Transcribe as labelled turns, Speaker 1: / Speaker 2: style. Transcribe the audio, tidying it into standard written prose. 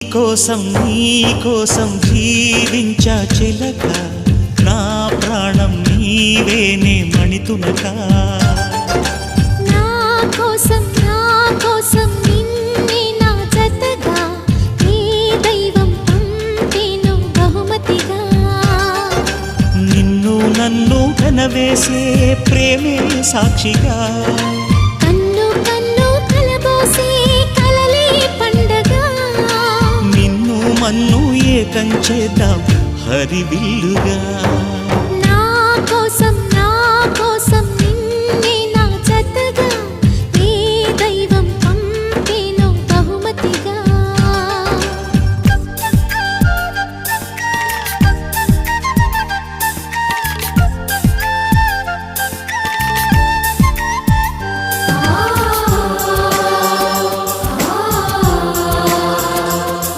Speaker 1: నీ కోసం జీవించా చిలక, నా ప్రాణం నీవేనే మణితునక.
Speaker 2: నా కోసం నిన్నే నా జతగా నీ దైవం పంపేను బహుమతిగా.
Speaker 1: నిన్ను నన్ను కనవేసే ప్రేమే సాక్షిగా,
Speaker 2: కన్ను కన్ను కలబోసే కలలే పండగ.
Speaker 1: నిన్ను మన్ను ఏకం చేద్దాం హరివిల్లుగా.